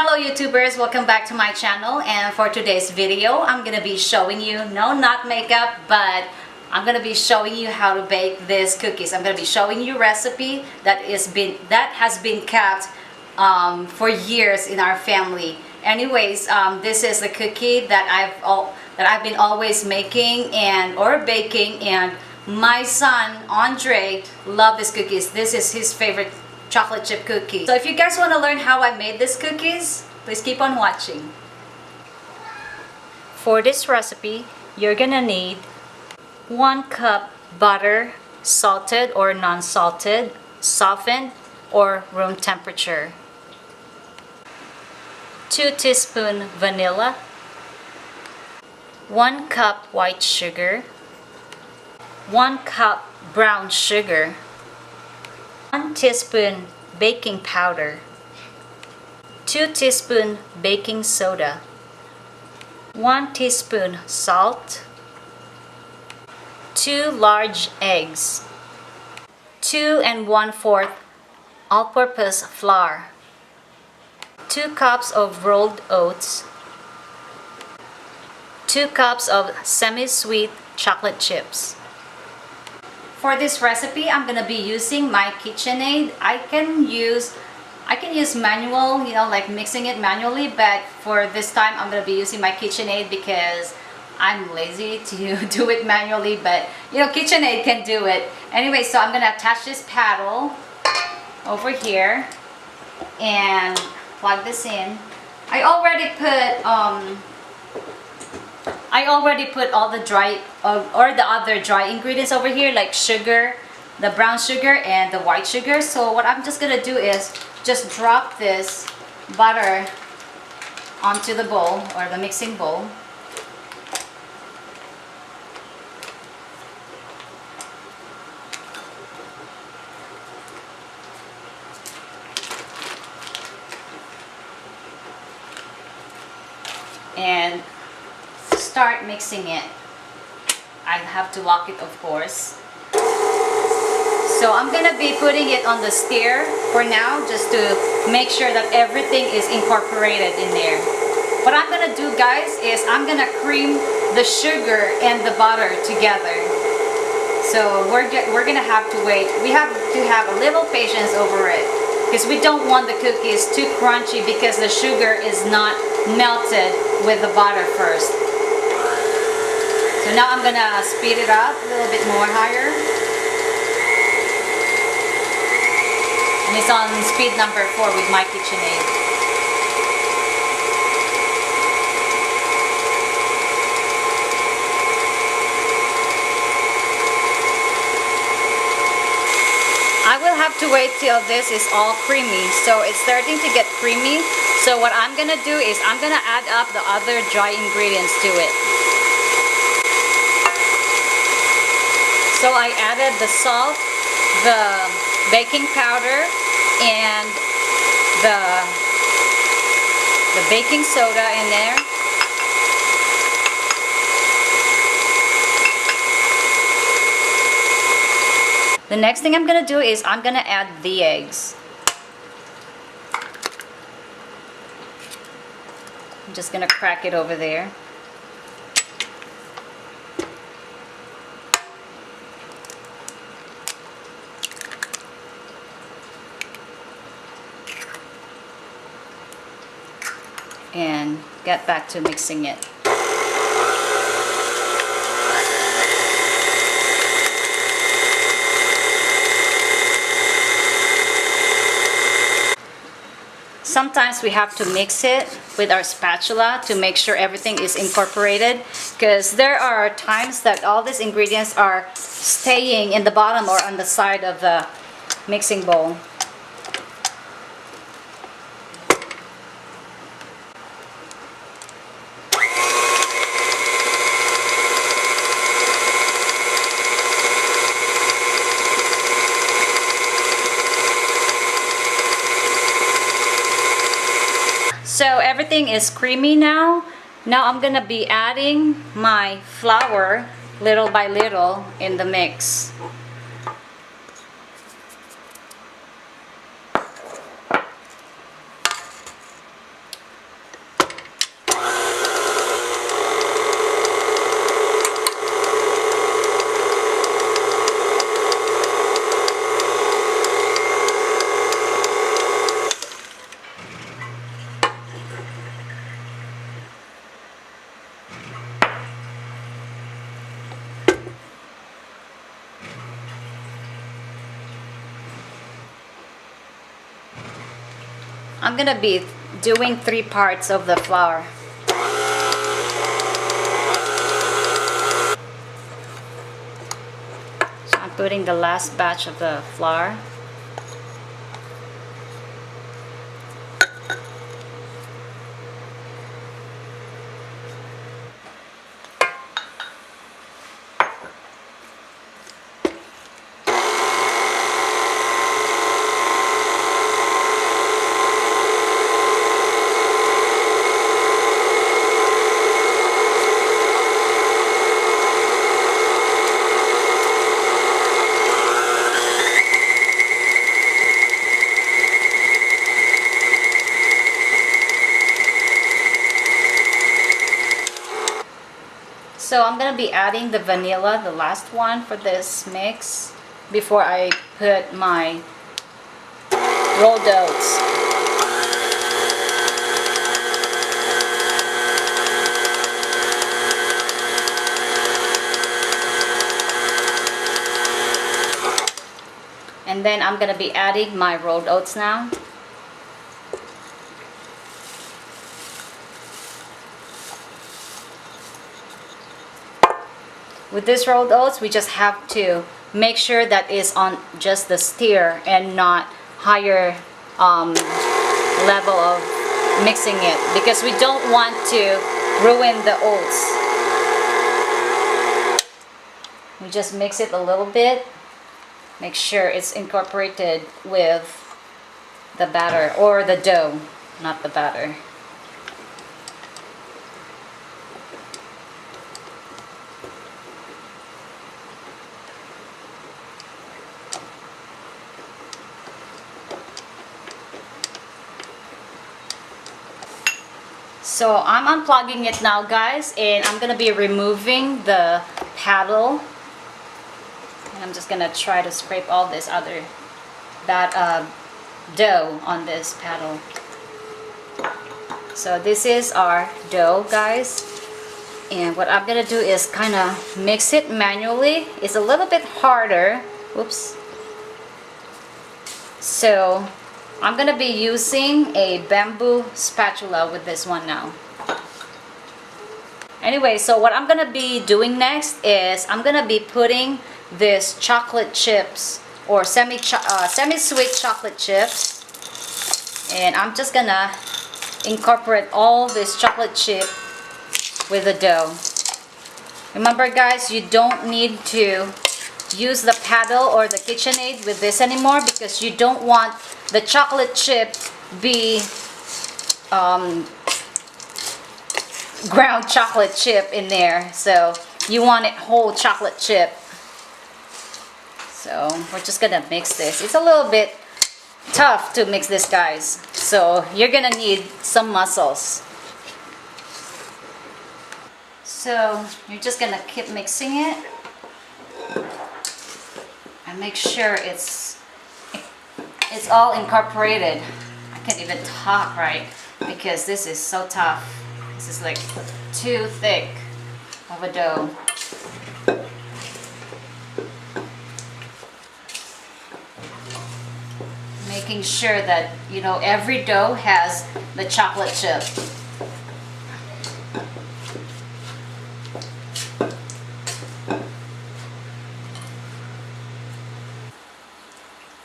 Hello YouTubers, welcome back to my channel, and for today's video I'm gonna be showing you, no, not makeup, but I'm gonna be showing you how to bake these cookies. I'm gonna be showing you a recipe that has been kept for years in our family. Anyways, this is the cookie that I've been always making or baking, and my son Andre loves these cookies. This is his favorite chocolate chip cookie. So if you guys want to learn how I made these cookies, please keep on watching. For this recipe, you're gonna need 1 cup butter, salted or non-salted, softened or room temperature, 2 teaspoons vanilla, 1 cup white sugar, 1 cup brown sugar, 1 teaspoon baking powder, 2 teaspoons baking soda, 1 teaspoon salt, 2 large eggs, 2 1/4 all-purpose flour, 2 cups of rolled oats, 2 cups of semi-sweet chocolate chips. For this recipe, I'm gonna be using my KitchenAid. I can use manual, like mixing it manually, but for this time I'm gonna be using my KitchenAid because I'm lazy to do it manually, but KitchenAid can do it. Anyway, so I'm gonna attach this paddle over here and plug this in. I already put all the dry or the other dry ingredients over here, like sugar, the brown sugar and the white sugar. So what I'm just gonna do is just drop this butter onto the bowl or the mixing bowl. And start mixing it. I have to lock it, of course. So I'm gonna be putting it on the stir for now, just to make sure that everything is incorporated in there. What I'm gonna do, guys, is I'm gonna cream the sugar and the butter together. So we're gonna have to wait. We have to have a little patience over it, because we don't want the cookies too crunchy because the sugar is not melted with the butter first. So now I'm gonna speed it up a little bit more higher. And it's on speed number 4 with my KitchenAid. I will have to wait till this is all creamy. So it's starting to get creamy. So what I'm gonna do is I'm gonna add up the other dry ingredients to it. So I added the salt, the baking powder, and the baking soda in there. The next thing I'm gonna do is I'm gonna add the eggs. I'm just gonna crack it over there. And get back to mixing it. Sometimes we have to mix it with our spatula to make sure everything is incorporated, because there are times that all these ingredients are staying in the bottom or on the side of the mixing bowl. So everything is creamy now. Now I'm gonna be adding my flour little by little in the mix. I'm gonna be doing 3 parts of the flour. So I'm putting the last batch of the flour. So I'm gonna be adding the vanilla, the last one for this mix, before I put my rolled oats. And then I'm gonna be adding my rolled oats now. With this rolled oats, we just have to make sure that it's on just the stir and not higher level of mixing it, because we don't want to ruin the oats. We just mix it a little bit, make sure it's incorporated with the batter, or the dough, not the batter. So I'm unplugging it now, guys, and I'm gonna be removing the paddle, and I'm just gonna try to scrape all this other dough on this paddle. So this is our dough, guys, and what I'm gonna do is kind of mix it manually. It's a little bit harder. Whoops. So I'm gonna be using a bamboo spatula with this one now. Anyway, so what I'm gonna be doing next is I'm gonna be putting this chocolate chips, or semi-sweet chocolate chips, and I'm just gonna incorporate all this chocolate chip with the dough. Remember, guys, you don't need to use the paddle or the KitchenAid with this anymore, because you don't want the chocolate chip be ground chocolate chip in there. So you want it whole chocolate chip. So we're just gonna mix this. It's a little bit tough to mix this, guys, so you're gonna need some muscles. So you're just gonna keep mixing it and make sure it's all incorporated. I can't even talk right because this is so tough. This is like too thick of a dough. Making sure that, you know, every dough has the chocolate chip.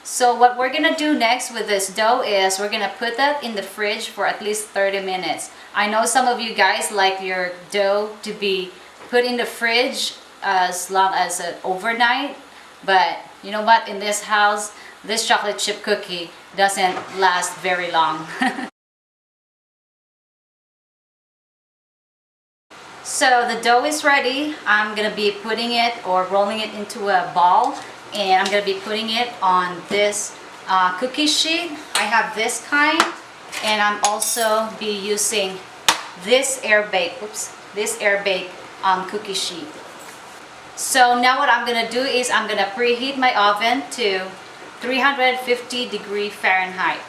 So what we're gonna do next with this dough is we're gonna put that in the fridge for at least 30 minutes. I know some of you guys like your dough to be put in the fridge as long as overnight, but you know what, in this house, this chocolate chip cookie doesn't last very long. So the dough is ready. I'm gonna be putting it or rolling it into a ball, and I'm gonna be putting it on this cookie sheet. I have this kind, and I'm also be using this air bake cookie sheet. So now what I'm gonna do is I'm gonna preheat my oven to 350 Fahrenheit.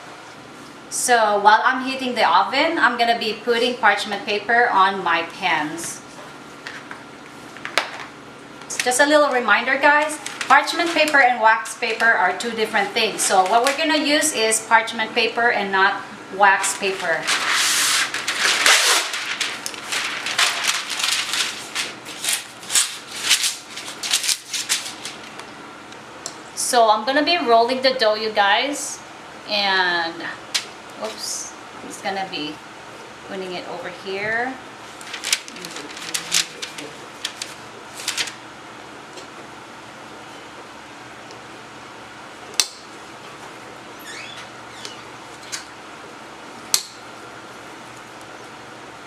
So while I'm heating the oven, I'm gonna be putting parchment paper on my pans. Just a little reminder, guys, parchment paper and wax paper are two different things. So what we're gonna use is parchment paper and not wax paper. So I'm gonna be rolling the dough, you guys, and oops, it's gonna be putting it over here.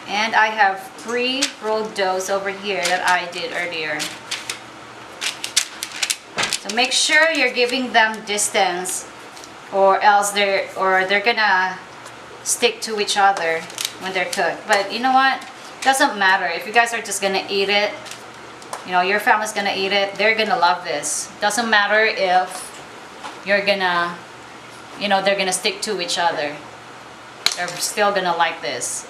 And I have pre-rolled doughs over here that I did earlier. So make sure you're giving them distance, or else they're gonna stick to each other when they're cooked. But you know what? Doesn't matter. If you guys are just gonna eat it, you know, your family's gonna eat it, they're gonna love this. Doesn't matter if you're gonna, you know, they're gonna stick to each other. They're still gonna like this.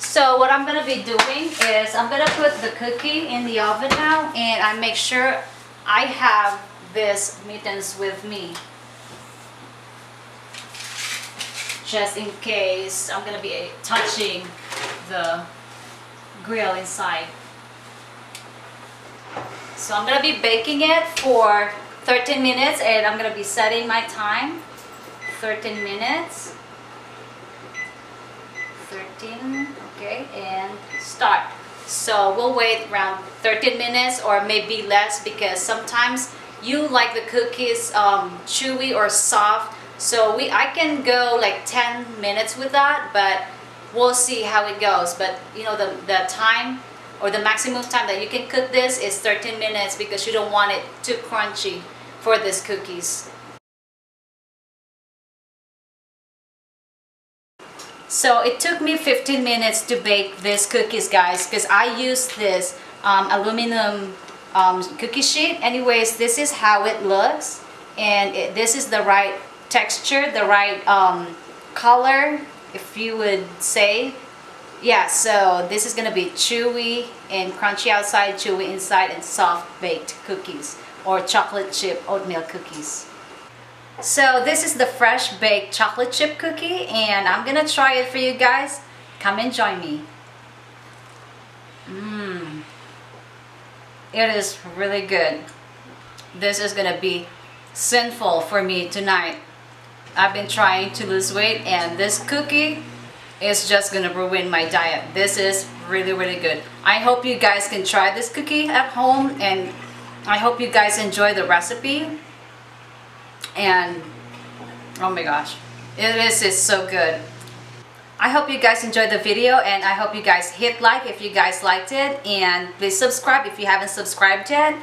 So what I'm gonna be doing is I'm gonna put the cookie in the oven now, and I make sure I have this mittens with me, just in case I'm gonna be touching the grill inside. So I'm gonna be baking it for 13 minutes, and I'm gonna be setting my time. 13 minutes. 13, okay, and start. So we'll wait around 13 minutes or maybe less, because sometimes you like the cookies chewy or soft. So I can go like 10 minutes with that, but we'll see how it goes. But you know, the time or the maximum time that you can cook this is 13 minutes, because you don't want it too crunchy for these cookies. So it took me 15 minutes to bake these cookies, guys, because I used this aluminum cookie sheet. Anyways, this is how it looks, and this is the right texture, the right color, if you would say. Yeah, so this is gonna be chewy and crunchy outside, chewy inside, and soft baked cookies, or chocolate chip oatmeal cookies. So this is the fresh baked chocolate chip cookie, and I'm gonna try it for you guys. Come and join me. It is really good. This is gonna be sinful for me tonight. I've been trying to lose weight, and this cookie is just gonna ruin my diet. This is really, really good. I hope you guys can try this cookie at home, and I hope you guys enjoy the recipe. And oh my gosh, it's so good. I hope you guys enjoyed the video, and I hope you guys hit like if you guys liked it, and please subscribe if you haven't subscribed yet,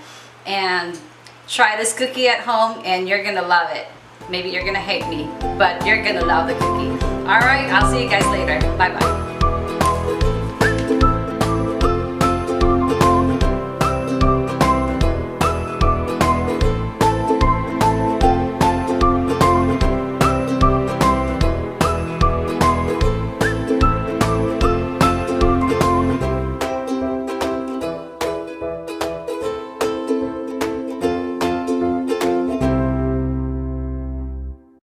and try this cookie at home and you're gonna love it. Maybe you're gonna hate me, but you're gonna love the cookie. Alright, I'll see you guys later. Bye bye.